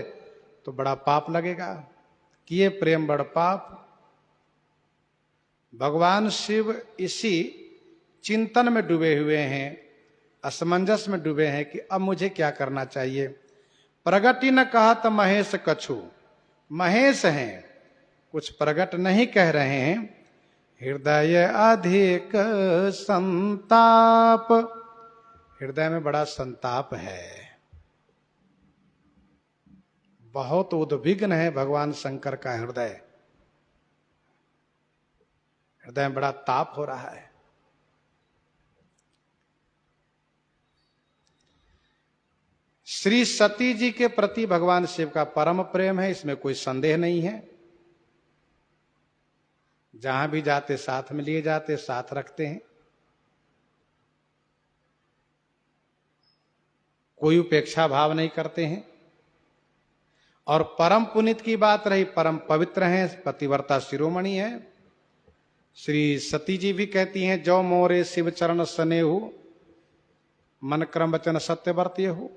तो बड़ा पाप लगेगा। किए प्रेम बड़ पाप। भगवान शिव इसी चिंतन में डूबे हुए हैं, असमंजस में डूबे हैं कि अब मुझे क्या करना चाहिए। प्रगति न कहत महेश कछु, महेश हैं, कुछ प्रगट नहीं कह रहे हैं। हृदय अधिक संताप, हृदय में बड़ा संताप है, बहुत उद्विग्न है भगवान शंकर का हृदय, हृदय में बड़ा ताप हो रहा है। श्री सती जी के प्रति भगवान शिव का परम प्रेम है, इसमें कोई संदेह नहीं है। जहां भी जाते साथ में लिए जाते, साथ रखते हैं, कोई उपेक्षा भाव नहीं करते हैं। और परम पुनीत की बात रही, परम पवित्र हैं, पतिव्रता शिरोमणि है। श्री सती जी भी कहती हैं, जो मोरे शिव चरण सनेहु, मन क्रम वचन सत्य वर्तिय हो।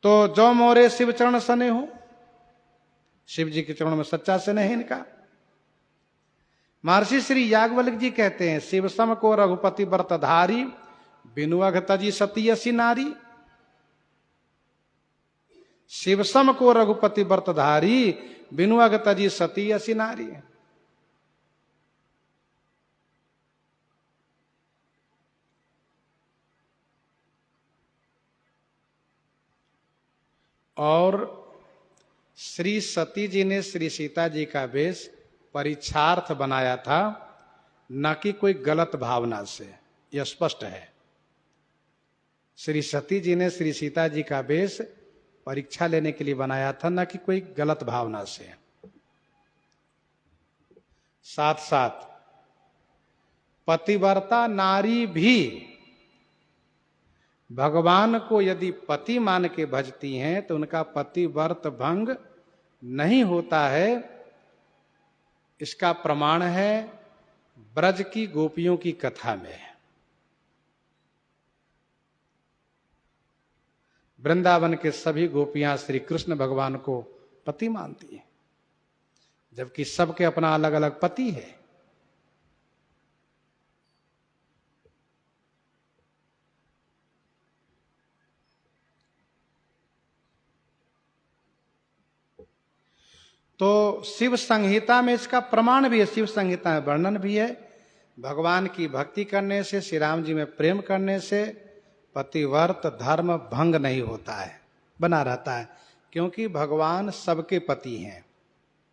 तो जो मोरे शिव चरण सनेहु, शिव जी के चरणों में सच्चा स्नेह है इनका। महर्षि श्री याज्ञवल्क्य जी कहते हैं, शिव सम को रघुपति व्रतधारी, बिनु अघ तजी सती असी नारी। शिव सम को रघुपति व्रतधारी, बिनु अघ तजी सती असी नारी। और श्री सती जी ने श्री सीता जी का वेश परीक्षार्थ बनाया था, न कि कोई गलत भावना से, यह स्पष्ट है। श्री सती जी ने श्री सीता जी का वेश परीक्षा लेने के लिए बनाया था, न कि कोई गलत भावना से। साथ साथ पतिव्रता नारी भी भगवान को यदि पति मान के भजती हैं तो उनका पतिव्रत भंग नहीं होता है। इसका प्रमाण है ब्रज की गोपियों की कथा में। वृंदावन के सभी गोपियां श्री कृष्ण भगवान को पति मानती हैं, जबकि सबके अपना अलग अलग पति है। तो शिव संहिता में इसका प्रमाण भी है, शिव संहिता में वर्णन भी है। भगवान की भक्ति करने से, श्री राम जी में प्रेम करने से पतिव्रत धर्म भंग नहीं होता है, बना रहता है, क्योंकि भगवान सबके पति हैं।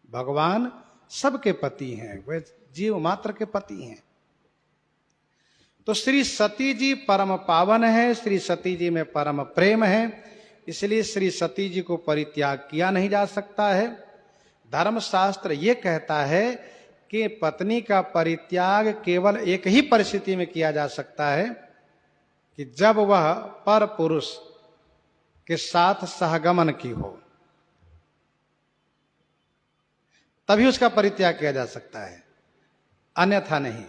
भगवान सबके पति हैं, वे जीव मात्र के पति हैं। तो श्री सती जी परम पावन है, श्री सती जी में परम प्रेम है, इसलिए श्री सती जी को परित्याग किया नहीं जा सकता है। धर्मशास्त्र ये कहता है कि पत्नी का परित्याग केवल एक ही परिस्थिति में किया जा सकता है कि जब वह पर पुरुष के साथ सहगमन की हो, तभी उसका परित्याग किया जा सकता है, अन्यथा नहीं।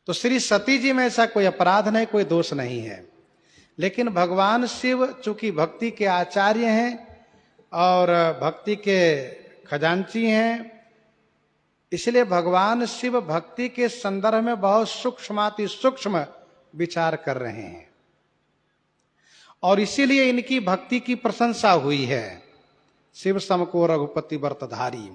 तो श्री सती जी में ऐसा कोई अपराध नहीं, कोई दोष नहीं है। लेकिन भगवान शिव चूंकि भक्ति के आचार्य हैं और भक्ति के खजांची हैं, इसलिए भगवान शिव भक्ति के संदर्भ में बहुत सूक्ष्माति सूक्ष्म विचार कर रहे हैं, और इसीलिए इनकी भक्ति की प्रशंसा हुई है। शिव सम को रघुपति व्रतधारी,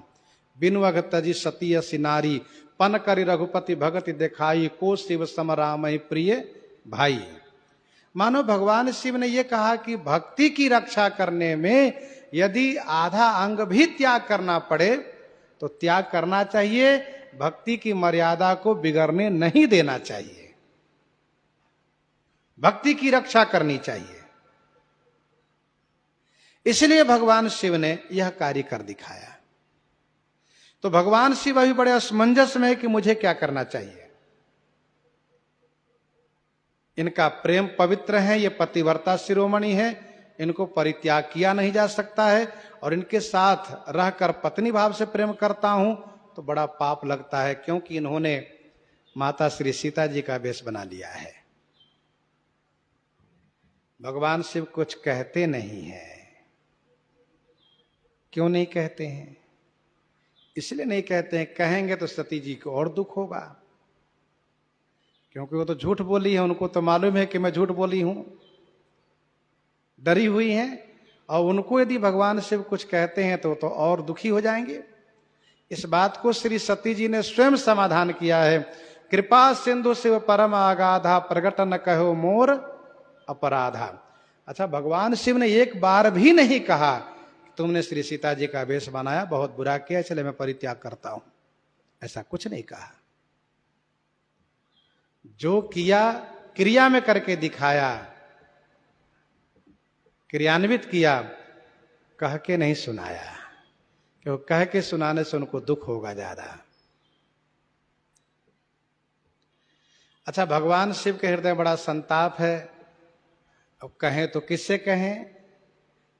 बिनु अघ तजी सती असी नारी, पन करी रघुपति भगति दिखाई, को शिव सम रामहि प्रिय भाई। मानो भगवान शिव ने यह कहा कि भक्ति की रक्षा करने में यदि आधा अंग भी त्याग करना पड़े तो त्याग करना चाहिए, भक्ति की मर्यादा को बिगड़ने नहीं देना चाहिए, भक्ति की रक्षा करनी चाहिए। इसलिए भगवान शिव ने यह कार्य कर दिखाया। तो भगवान शिव अभी बड़े असमंजस में है कि मुझे क्या करना चाहिए। इनका प्रेम पवित्र है, ये पतिव्रता शिरोमणि है, इनको परित्याग किया नहीं जा सकता है, और इनके साथ रहकर पत्नी भाव से प्रेम करता हूं तो बड़ा पाप लगता है, क्योंकि इन्होंने माता श्री सीता जी का वेश बना लिया है। भगवान शिव कुछ कहते नहीं हैं। क्यों नहीं कहते हैं? इसलिए नहीं कहते हैं, कहेंगे तो सती जी को और दुख होगा, क्योंकि वो तो झूठ बोली है, उनको तो मालूम है कि मैं झूठ बोली हूं, डरी हुई हैं। और उनको यदि भगवान शिव कुछ कहते हैं तो और दुखी हो जाएंगे। इस बात को श्री सती जी ने स्वयं समाधान किया है। कृपा सिंधु शिव परम आगाधा, प्रगट न कहो मोर अपराधा। अच्छा, भगवान शिव ने एक बार भी नहीं कहा तुमने श्री सीता जी का वेश बनाया, बहुत बुरा किया, इसलिए मैं परित्याग करता हूं। ऐसा कुछ नहीं कहा। जो किया क्रिया में करके दिखाया, क्रियान्वित किया, कह के नहीं सुनाया, क्योंकि कह के सुनाने से उनको दुख होगा ज्यादा। अच्छा, भगवान शिव के हृदय बड़ा संताप है। अब कहें तो किससे कहें?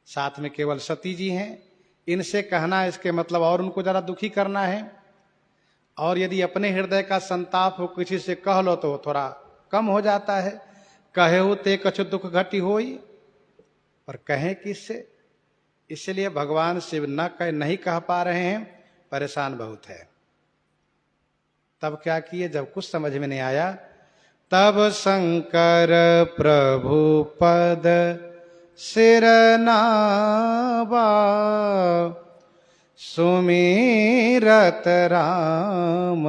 साथ में केवल सती जी हैं, इनसे कहना इसके मतलब और उनको जरा दुखी करना है। और यदि अपने हृदय का संताप हो, किसी से कह लो तो थोड़ा कम हो जाता है। कहे हो ते कछु दुख घटी होई, पर कहें किससे? इसलिए भगवान शिव नहीं कह पा रहे हैं, परेशान बहुत है। तब क्या किए? जब कुछ समझ में नहीं आया, तब शंकर प्रभु पद सिर नावा, सुमिरत राम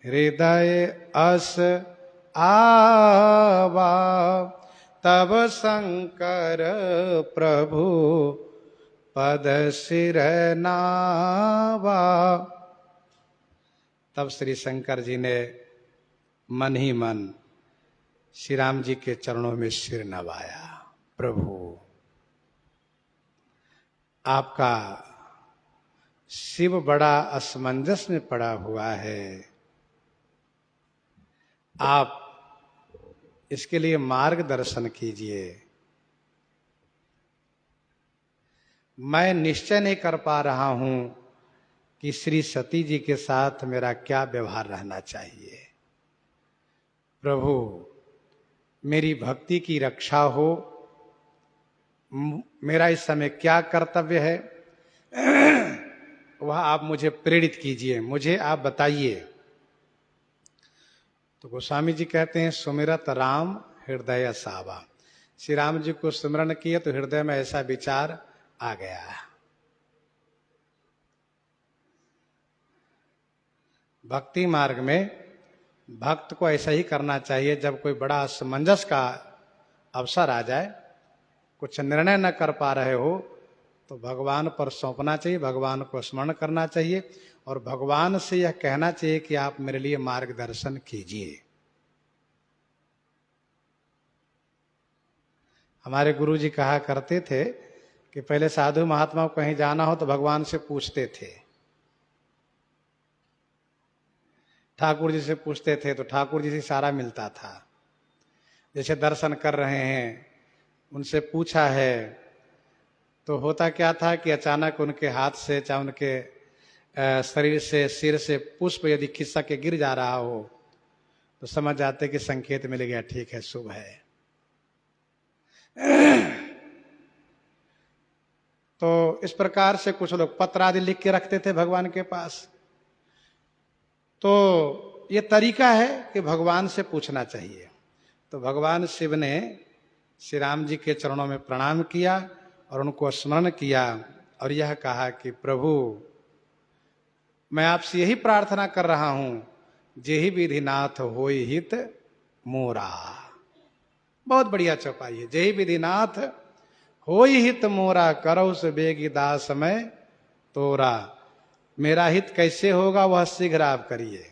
हृदय अस आवा। तब शंकर प्रभु पद सिर नावा। तब श्री शंकर जी ने मन ही मन श्री राम जी के चरणों में सिर नवाया। प्रभु, आपका शिव बड़ा असमंजस में पड़ा हुआ है, आप इसके लिए मार्गदर्शन कीजिए। मैं निश्चय नहीं कर पा रहा हूं कि श्री सती जी के साथ मेरा क्या व्यवहार रहना चाहिए। प्रभु, मेरी भक्ति की रक्षा हो, मेरा इस समय क्या कर्तव्य है वह आप मुझे प्रेरित कीजिए, मुझे आप बताइए। तो गोस्वामी जी कहते हैं, सुमिरत राम हृदय सावा। श्री राम जी को स्मरण किए तो हृदय में ऐसा विचार आ गया। भक्ति मार्ग में भक्त को ऐसा ही करना चाहिए। जब कोई बड़ा असमंजस का अवसर आ जाए, कुछ निर्णय न कर पा रहे हो, तो भगवान पर सौंपना चाहिए, भगवान को स्मरण करना चाहिए और भगवान से यह कहना चाहिए कि आप मेरे लिए मार्गदर्शन कीजिए। हमारे गुरु जी कहा करते थे कि पहले साधु महात्मा को कहीं जाना हो तो भगवान से पूछते थे। ठाकुर जी से पूछते थे तो ठाकुर जी से सारा मिलता था। जैसे दर्शन कर रहे हैं, उनसे पूछा है तो होता क्या था कि अचानक उनके हाथ से चाहे उनके शरीर से, सिर से पुष्प यदि खिसक के गिर जा रहा हो तो समझ जाते कि संकेत मिल गया, ठीक है, शुभ है। तो इस प्रकार से कुछ लोग पत्र आदि लिख के रखते थे भगवान के पास। तो ये तरीका है कि भगवान से पूछना चाहिए। तो भगवान शिव ने श्री राम जी के चरणों में प्रणाम किया और उनको स्मरण किया और यह कहा कि प्रभु, मैं आपसे यही प्रार्थना कर रहा हूं, जेहि विधिनाथ होई हित मोरा। बहुत बढ़िया चौपाई है। जेहि विधिनाथ होई हित मोरा, करौ से बेगी दास मैं तोरा। मेरा हित कैसे होगा वह शीघ्र आप करिए।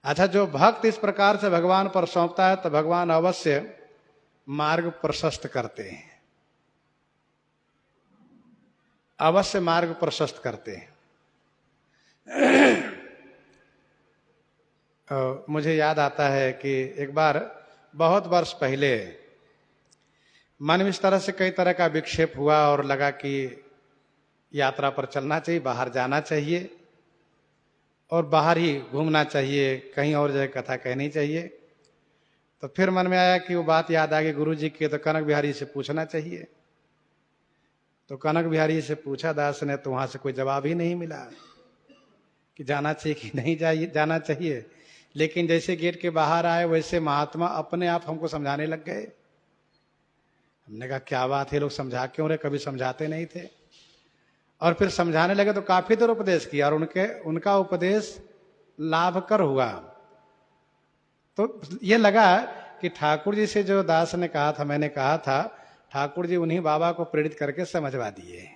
अच्छा, जो भक्त इस प्रकार से भगवान पर सौंपता है तो भगवान अवश्य मार्ग प्रशस्त करते हैं, अवश्य मार्ग प्रशस्त करते हैं। मुझे याद आता है कि एक बार बहुत वर्ष पहले मन में इस तरह से कई तरह का विक्षेप हुआ और लगा कि यात्रा पर चलना चाहिए, बाहर जाना चाहिए और बाहर ही घूमना चाहिए, कहीं और जगह कथा कहनी चाहिए। तो फिर मन में आया कि वो बात याद आ गई गुरु जी की, तो कनक बिहारी से पूछना चाहिए। तो कनक बिहारी से पूछा दास ने, तो वहां से कोई जवाब ही नहीं मिला कि जाना चाहिए कि नहीं जाना चाहिए। लेकिन जैसे गेट के बाहर आए वैसे महात्मा अपने आप हमको समझाने लग गए। हमने कहा क्या बात है, लोग समझा क्यों रहे, कभी समझाते नहीं थे। और फिर समझाने लगे तो काफी देर उपदेश किया और उनका उपदेश लाभकर हुआ। तो ये लगा कि ठाकुर जी से जो दास ने कहा था, मैंने कहा था, ठाकुर जी उन्हीं बाबा को प्रेरित करके समझवा दिए।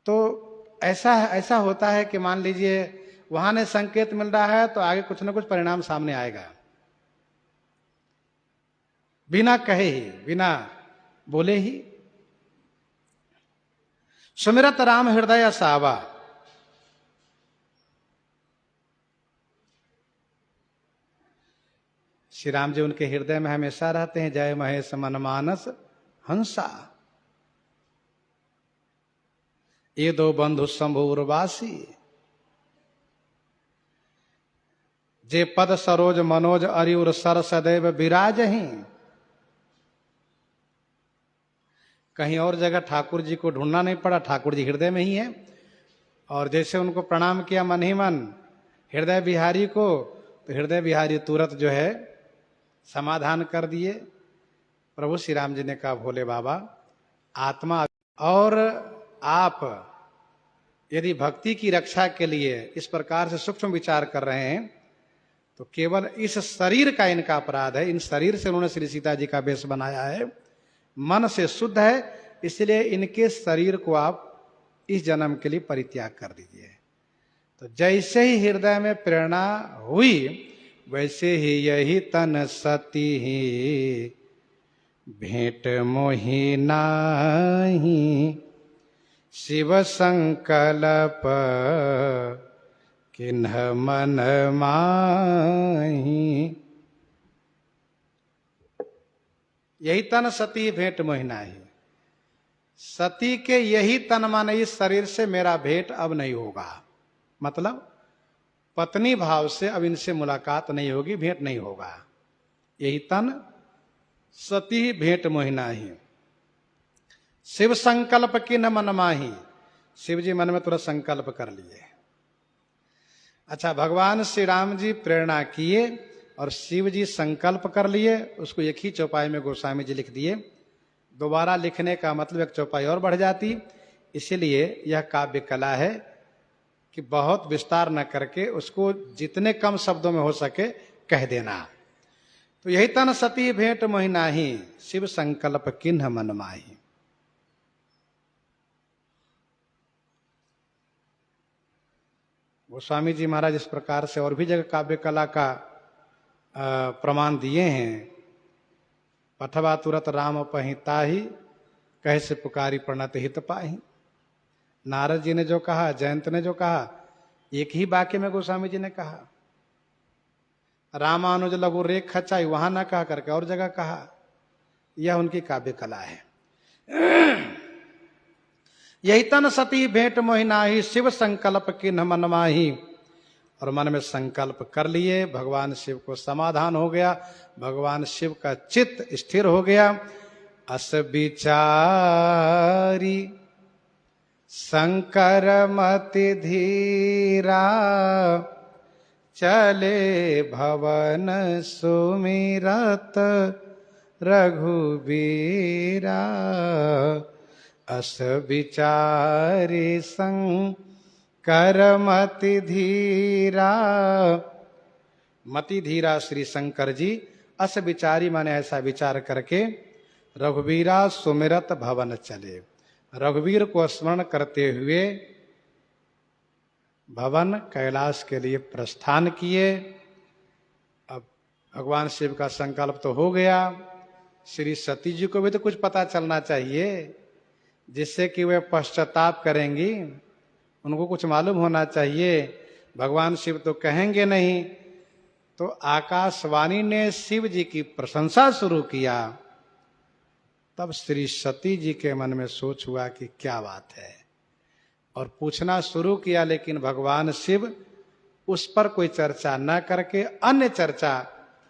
तो ऐसा होता है कि मान लीजिए वहां ने संकेत मिल रहा है तो आगे कुछ ना कुछ परिणाम सामने आएगा, बिना कहे ही, बिना बोले ही। सुमिरत राम हृदय सावा, श्री राम जी उनके हृदय में हमेशा रहते हैं। जय महेश मन मानस हंसा, ये दो बंधु शंभुरवासी, जे पद सरोज मनोज अरिउर सर सदैव विराज ही। कहीं और जगह ठाकुर जी को ढूंढना नहीं पड़ा, ठाकुर जी हृदय में ही है। और जैसे उनको प्रणाम किया मन ही मन हृदय बिहारी को, तो हृदय बिहारी तुरंत जो है समाधान कर दिए। प्रभु श्री राम जी ने कहा भोले बाबा आत्मा, और आप यदि भक्ति की रक्षा के लिए इस प्रकार से सूक्ष्म विचार कर रहे हैं तो केवल इस शरीर का इनका अपराध है। इन शरीर से उन्होंने श्री सीता जी का वेश बनाया है, मन से शुद्ध है, इसलिए इनके शरीर को आप इस जन्म के लिए परित्याग कर दीजिए। तो जैसे ही हृदय में प्रेरणा हुई वैसे ही यही तन सती ही भेंट मोहि नाही, शिव संकल्प किन्ह मन माही। यही तन सती भेंट मोहि नाही, सती के यही तन माने इस शरीर से मेरा भेंट अब नहीं होगा। मतलब पत्नी भाव से अब इनसे मुलाकात नहीं होगी, भेंट नहीं होगा। यही तन सती भेंट मोहि नाही, शिव संकल्प किन्ह मन माही। शिव जी मन में तुरंत संकल्प कर लिए। अच्छा, भगवान श्री राम जी प्रेरणा किए और शिव जी संकल्प कर लिए। उसको एक ही चौपाई में गोस्वामी जी लिख दिए। दोबारा लिखने का मतलब एक चौपाई और बढ़ जाती। इसीलिए यह काव्य कला है कि बहुत विस्तार न करके उसको जितने कम शब्दों में हो सके कह देना। तो यही तन सती भेंट मोहि नाही, शिव संकल्प किन्ह मन माही। गोस्वामी जी महाराज इस प्रकार से और भी जगह काव्य कला का प्रमाण दिए हैं। पठवा तुरत राम पहिताही, कहे से पुकारी प्रणत हित पाही। नारद जी ने जो कहा, जयंत ने जो कहा, एक ही वाक्य में गोस्वामी जी ने कहा। रामानुज लघु रेख खचाई वहां ना कहा करके और जगह कहा। यह उनकी काव्य कला है। यही तन सती भेंट मोहि नाही, शिव संकल्प किन्ह मन माही। और मन में संकल्प कर लिए, भगवान शिव को समाधान हो गया, भगवान शिव का चित्त स्थिर हो गया। अस विचारी शंकर मति धीरा, चले भवन सुमिरत रघुबीरा। अस विचारी शंकर मति धीरा, मति धीरा श्री शंकर जी अस विचारी माने ऐसा विचार करके रघुवीरा सुमिरत भवन चले। रघुवीर को स्मरण करते हुए भवन कैलाश के लिए प्रस्थान किए। अब भगवान शिव का संकल्प तो हो गया, श्री सती जी को भी तो कुछ पता चलना चाहिए जिससे कि वे पश्चाताप करेंगी। उनको कुछ मालूम होना चाहिए। भगवान शिव तो कहेंगे नहीं। तो आकाशवाणी ने शिव जी की प्रशंसा शुरू किया। तब श्री सती जी के मन में सोच हुआ कि क्या बात है, और पूछना शुरू किया, लेकिन भगवान शिव उस पर कोई चर्चा न करके अन्य चर्चा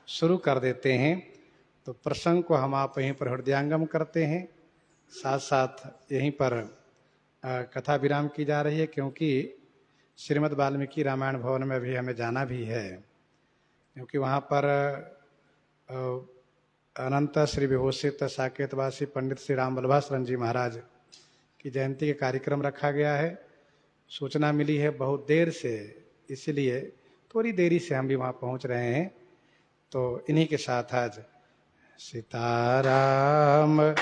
शुरू कर देते हैं। तो प्रसंग को हम आप यहीं पर हृदयांगम करते हैं, साथ साथ यहीं पर कथा विराम की जा रही है, क्योंकि श्रीमद् वाल्मीकि रामायण भवन में भी हमें जाना भी है, क्योंकि वहाँ पर अनंत श्री विभूषित साकेतवासी पंडित श्री राम वल्लभा शरण जी महाराज की जयंती के कार्यक्रम रखा गया है। सूचना मिली है बहुत देर से, इसलिए थोड़ी देरी से हम भी वहाँ पहुँच रहे हैं। तो इन्हीं के साथ आज सीताराम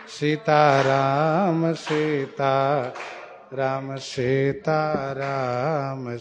सीताराम सीताराम सीताराम सीताराम।